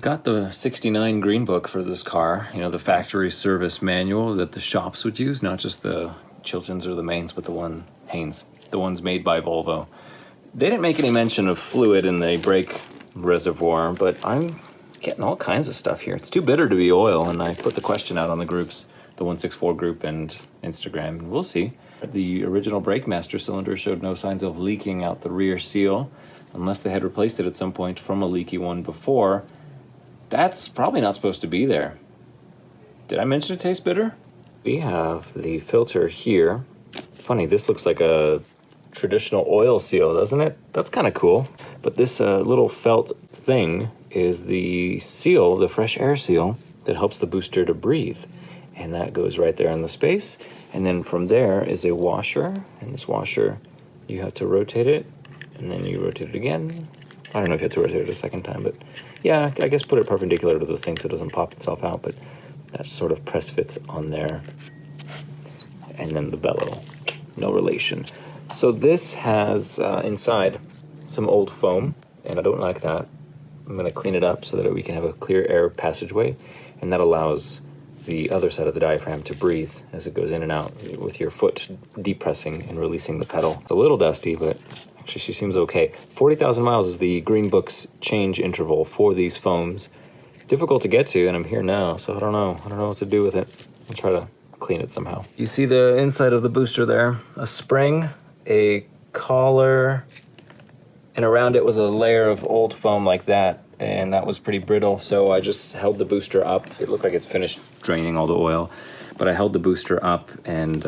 got the 69 green book for this car, you know, the factory service manual that the shops would use, not just the Chiltons or the Mains, but the ones made by Volvo. They didn't make any mention of fluid in the brake reservoir, but I'm getting all kinds of stuff here. It's too bitter to be oil, and I put the question out on the groups, the 164 group and Instagram, and we'll see. The original brake master cylinder showed no signs of leaking out the rear seal, unless they had replaced it at some point from a leaky one before. That's probably not supposed to be there. Did I mention it tastes bitter? We have the filter here. Funny, this looks like a traditional oil seal, doesn't it? That's kind of cool. But this little felt thing is the seal, the fresh air seal, that helps the booster to breathe. And that goes right there in the space. And then from there is a washer. And this washer, you have to rotate it, and then you rotate it again. I don't know if you have to rotate it a second time, but yeah, I guess put it perpendicular to the thing so it doesn't pop itself out, but that sort of press fits on there. And then the bellow, no relation. So this has inside some old foam, and I don't like that. I'm gonna clean it up so that we can have a clear air passageway, and that allows the other side of the diaphragm to breathe as it goes in and out with your foot depressing and releasing the pedal. It's a little dusty, but actually she seems okay. 40,000 miles is the Green Book's change interval for these foams. Difficult to get to, and I'm here now, so I don't know what to do with it. I'll try to clean it somehow. You see the inside of the booster there, a spring, a collar, and around it was a layer of old foam like that, and that was pretty brittle, so I just held the booster up. It looked like it's finished draining all the oil, but I held the booster up and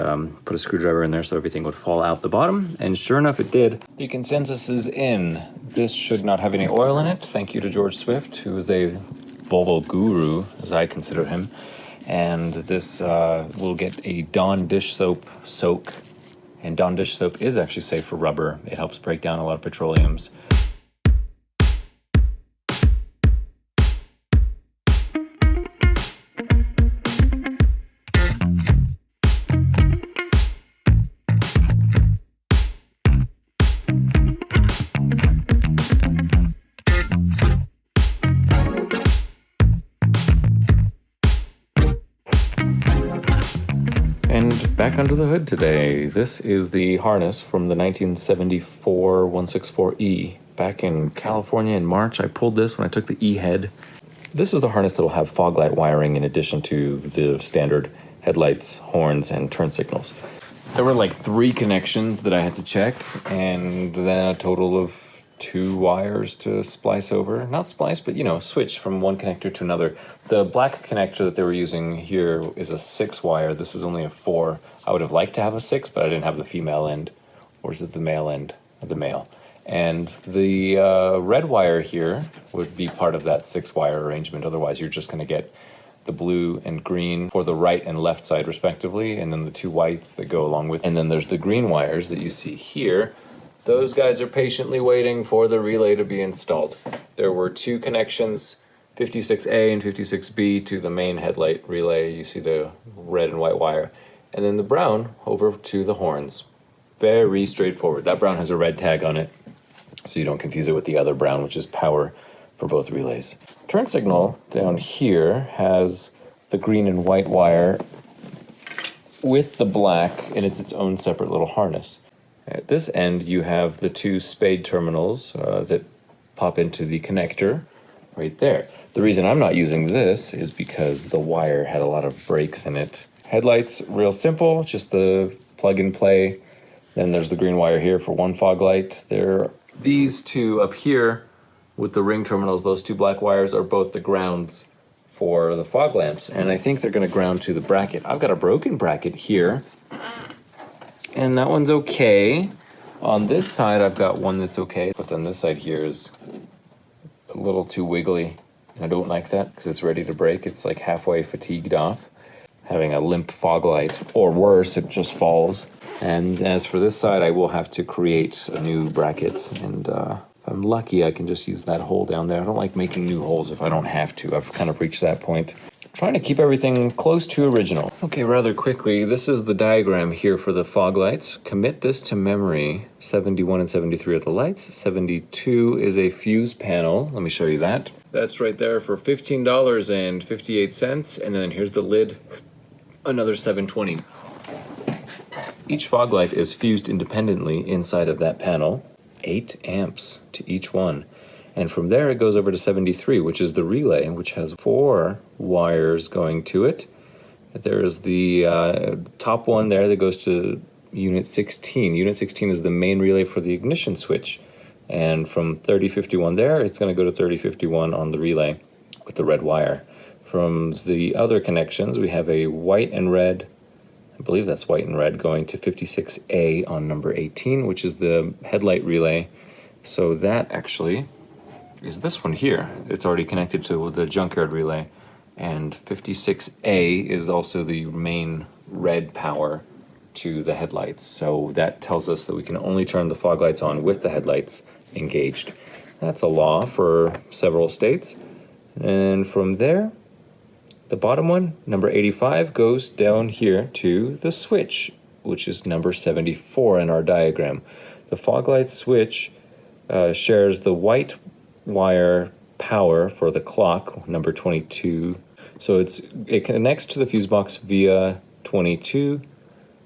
put a screwdriver in there so everything would fall out the bottom, and sure enough it did. The consensus is in. This should not have any oil in it. Thank you to George Swift, who is a Volvo guru, as I consider him, and this will get a Dawn dish soap soak, and Dawn dish soap is actually safe for rubber. It helps break down a lot of petroleums. And back under the hood today. This is the harness from the 1974 164E. Back in California in March, I pulled this when I took the E-head. This is the harness that will have fog light wiring in addition to the standard headlights, horns, and turn signals. There were like 3 connections that I had to check, and then a total of 2 wires to splice over. Not splice, but, you know, switch from one connector to another. The black connector that they were using here is a 6 wire. This is only a 4. I would have liked to have a 6, but I didn't have the female end. Or is it the male end? The male. And the red wire here would be part of that 6 wire arrangement. Otherwise, you're just going to get the blue and green for the right and left side respectively, and then the 2 whites that go along with. And then there's the green wires that you see here. Those guys are patiently waiting for the relay to be installed. There were 2 connections, 56A and 56B, to the main headlight relay. You see the red and white wire. And then the brown over to the horns. Very straightforward. That brown has a red tag on it, so you don't confuse it with the other brown, which is power for both relays. Turn signal down here has the green and white wire with the black, and it's its own separate little harness. At this end, you have the 2 spade terminals that pop into the connector right there. The reason I'm not using this is because the wire had a lot of breaks in it. Headlights, real simple, just the plug and play. Then there's the green wire here for 1 fog light. These 2 up here with the ring terminals, those 2 black wires are both the grounds for the fog lamps, and I think they're going to ground to the bracket. I've got a broken bracket here, and that one's okay. On this side, I've got one that's okay, but then this side here is a little too wiggly, and I don't like that because it's ready to break. It's like halfway fatigued off, having a limp fog light, or worse, it just falls. And as for this side, I will have to create a new bracket, and if I'm lucky, I can just use that hole down there. I don't like making new holes if I don't have to. I've kind of reached that point. Trying to keep everything close to original. Okay, rather quickly, this is the diagram here for the fog lights. Commit this to memory. 71 and 73 are the lights. 72 is a fuse panel. Let me show you that. That's right there for $15.58. And then here's the lid, another $7.20. Each fog light is fused independently inside of that panel. 8 amps to each one. And from there it goes over to 73, which is the relay, which has 4 wires going to it. There's the top one there that goes to unit 16. Unit 16 is the main relay for the ignition switch. And from 3051 there, it's going to go to 3051 on the relay with the red wire. From the other connections, we have a white and red, I believe that's white and red, going to 56A on number 18, which is the headlight relay. So that actually is this one here. It's already connected to the junkyard relay. And 56A is also the main red power to the headlights. So that tells us that we can only turn the fog lights on with the headlights engaged. That's a law for several states. And from there, the bottom one, number 85, goes down here to the switch, which is number 74 in our diagram. The fog light switch shares the white wire power for the clock, number 22. So it connects to the fuse box via 22,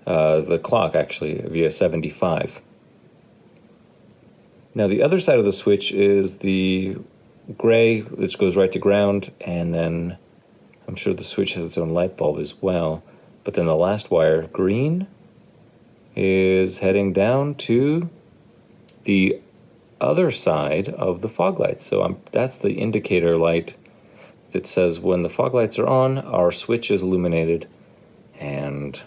the clock actually via 75. Now the other side of the switch is the gray, which goes right to ground, and then I'm sure the switch has its own light bulb as well. But then the last wire, green, is heading down to the other side of the fog lights. So that's the indicator light that says when the fog lights are on, our switch is illuminated, and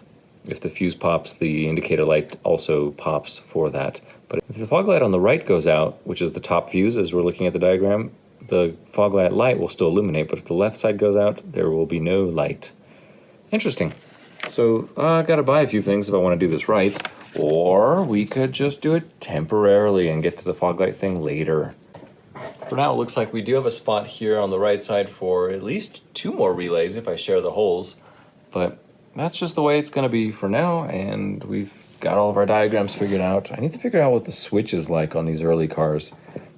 if the fuse pops, the indicator light also pops for that. But if the fog light on the right goes out, which is the top fuse as we're looking at the diagram, the fog light will still illuminate, but if the left side goes out, there will be no light. Interesting. So I gotta buy a few things if I want to do this right. Or we could just do it temporarily and get to the fog light thing later. For now, it looks like we do have a spot here on the right side for at least 2 more relays if I share the holes. But that's just the way it's going to be for now, and we've got all of our diagrams figured out. I need to figure out what the switch is like on these early cars,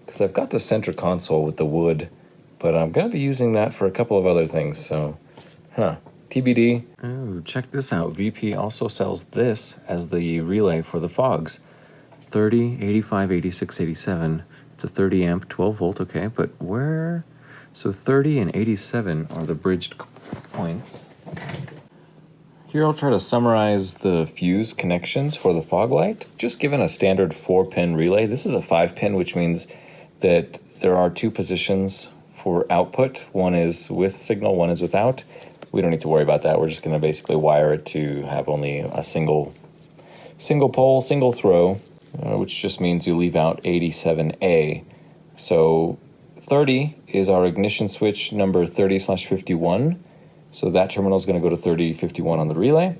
because I've got the center console with the wood, but I'm going to be using that for a couple of other things, so, TBD. Oh, check this out. VP also sells this as the relay for the fogs. 30, 85, 86, 87. It's a 30 amp, 12 volt, okay, but where? So 30 and 87 are the bridged points. Here I'll try to summarize the fuse connections for the fog light. Just given a standard 4-pin relay, this is a 5-pin, which means that there are 2 positions for output. One is with signal, one is without. We don't need to worry about that. We're just going to basically wire it to have only a single pole, single throw, which just means you leave out 87A. So 30 is our ignition switch number 30/51. So that terminal is going to go to 3051 on the relay.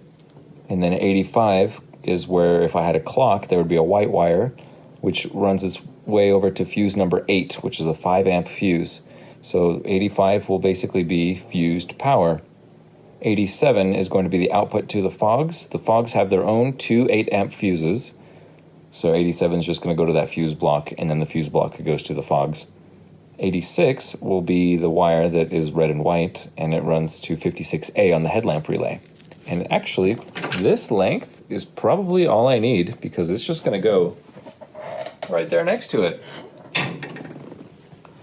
And then 85 is where, if I had a clock, there would be a white wire, which runs its way over to fuse number 8, which is a 5 amp fuse. So 85 will basically be fused power. 87 is going to be the output to the fogs. The fogs have their own 2 8 amp fuses. So 87 is just going to go to that fuse block, and then the fuse block goes to the fogs. 86 will be the wire that is red and white, and it runs to 56A on the headlamp relay. And actually, this length is probably all I need, because it's just going to go right there next to it.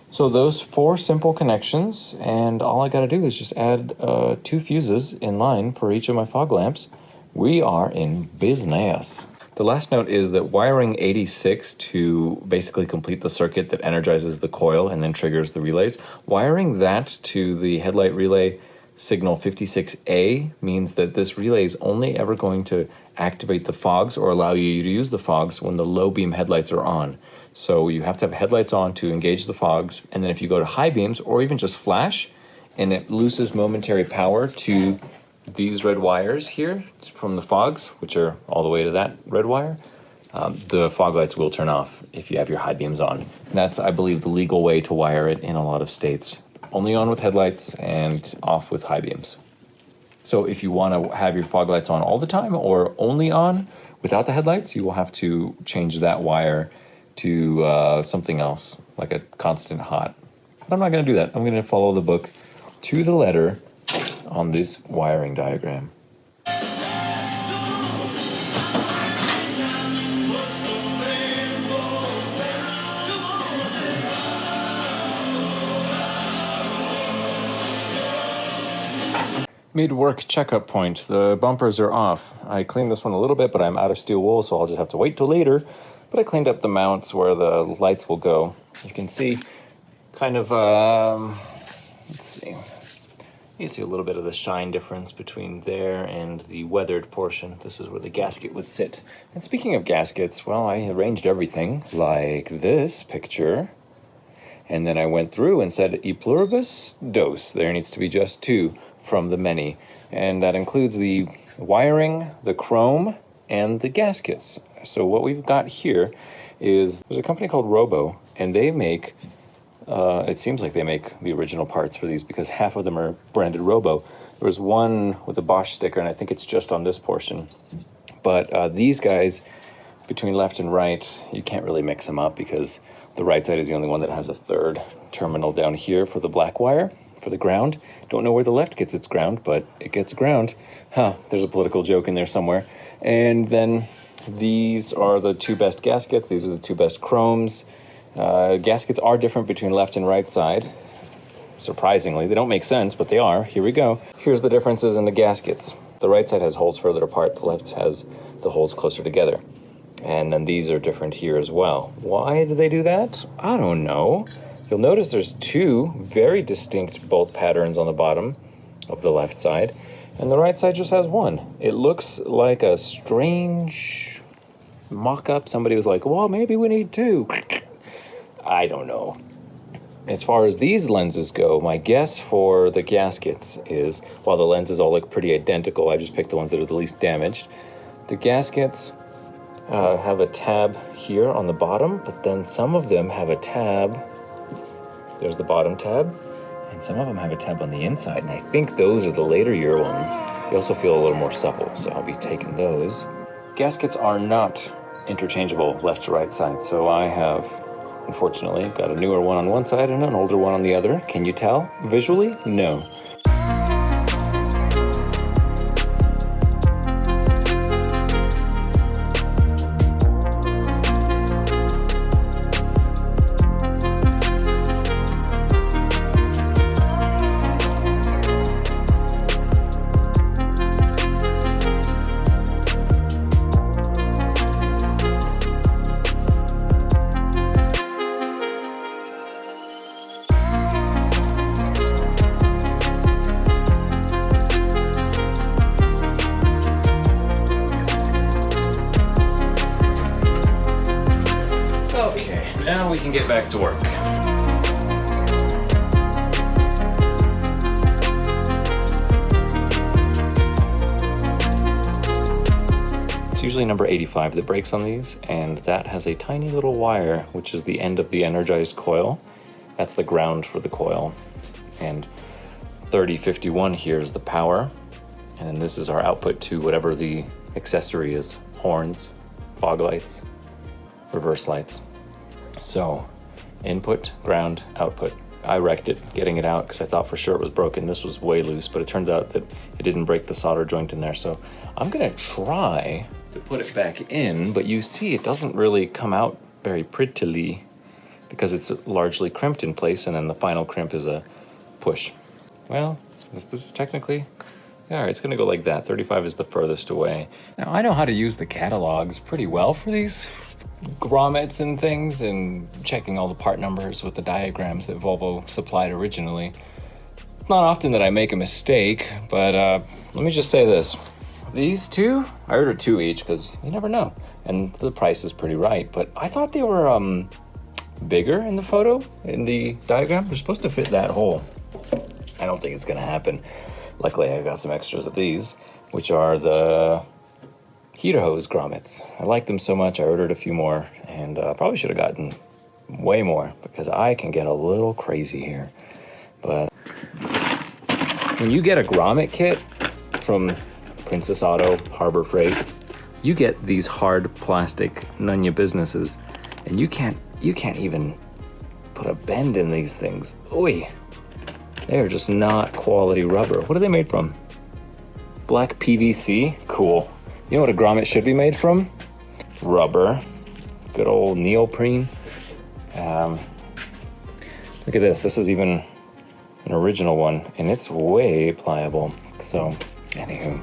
So those 4 simple connections, and all I got to do is just add 2 fuses in line for each of my fog lamps. We are in business. The last note is that wiring 86 to basically complete the circuit that energizes the coil and then triggers the relays, wiring that to the headlight relay signal 56A means that this relay is only ever going to activate the fogs or allow you to use the fogs when the low beam headlights are on. So you have to have headlights on to engage the fogs, and then if you go to high beams or even just flash, and it loses momentary power to these red wires here from the fogs, which are all the way to that red wire, the fog lights will turn off if you have your high beams on. And that's, I believe, the legal way to wire it in a lot of states. only on with headlights and off with high beams. So if you want to have your fog lights on all the time or only on without the headlights, you will have to change that wire to something else, like a constant hot. But I'm not going to do that. I'm going to follow the book to the letter on this wiring diagram. Mid-work checkup point. The bumpers are off. I cleaned this one a little bit, but I'm out of steel wool, so I'll just have to wait till later. But I cleaned up the mounts where the lights will go. You can see kind of, let's see. You see a little bit of the shine difference between there and the weathered portion. This is where the gasket would sit. And speaking of gaskets, well, I arranged everything like this picture. And then I went through and said, e pluribus dos. There needs to be just two from the many. And that includes the wiring, the chrome, and the gaskets. So what we've got here is, there's a company called Robo, and they make, it seems like they make the original parts for these because half of them are branded Robo. There was one with a Bosch sticker, and I think it's just on this portion. But these guys, between left and right, you can't really mix them up because the right side is the only one that has a third terminal down here for the black wire, for the ground. Don't know where the left gets its ground, but it gets ground. There's a political joke in there somewhere. And then these are the two best gaskets. These are the two best chromes. Gaskets are different between left and right side. Surprisingly, they don't make sense, but they are. Here we go. Here's the differences in the gaskets. The right side has holes further apart. The left has the holes closer together. And then these are different here as well. Why do they do that? I don't know. You'll notice there's two very distinct bolt patterns on the bottom of the left side, and the right side just has one. It looks like a strange mock-up. Somebody was like, well, maybe we need two. I don't know. As far as these lenses go, my guess for the gaskets is, while the lenses all look pretty identical, I just picked the ones that are the least damaged. The gaskets have a tab here on the bottom, but then some of them have a tab. There's the bottom tab, and some of them have a tab on the inside, and I think those are the later year ones. They also feel a little more supple, so I'll be taking those. Gaskets are not interchangeable left to right side, so I have, unfortunately, got a newer one on one side and an older one on the other. Can you tell visually? No. Now we can get back to work. It's usually number 85 that breaks on these, and that has a tiny little wire, which is the end of the energized coil. That's the ground for the coil. And 3051 here is the power, and then this is our output to whatever the accessory is. Horns, fog lights, reverse lights. So, input, ground, output. I wrecked it getting it out because I thought for sure it was broken. This was way loose, but it turns out that it didn't break the solder joint in there. So I'm gonna try to put it back in, but you see it doesn't really come out very prettily because it's largely crimped in place, and then the final crimp is a push. Well, this is technically, all right, it's gonna go like that. 35 is the furthest away. Now I know how to use the catalogs pretty well for these grommets and things, and checking all the part numbers with the diagrams that Volvo supplied originally. It's not often that I make a mistake, but let me just say this. These two, I ordered two each because you never know, and the price is pretty right, but I thought they were bigger in the photo, in the diagram. They're supposed to fit that hole. I don't think it's gonna happen. Luckily, I got some extras of these, which are the heater hose grommets. I like them so much, I ordered a few more, and probably should have gotten way more because I can get a little crazy here. But when you get a grommet kit from Princess Auto, Harbor Freight, you get these hard plastic Nunya businesses, and you can't even put a bend in these things. Oi, they're just not quality rubber. What are they made from? Black PVC? Cool. You know what a grommet should be made from? Rubber. Good old neoprene. Look at this. This is even an original one, and it's way pliable. So, anywho.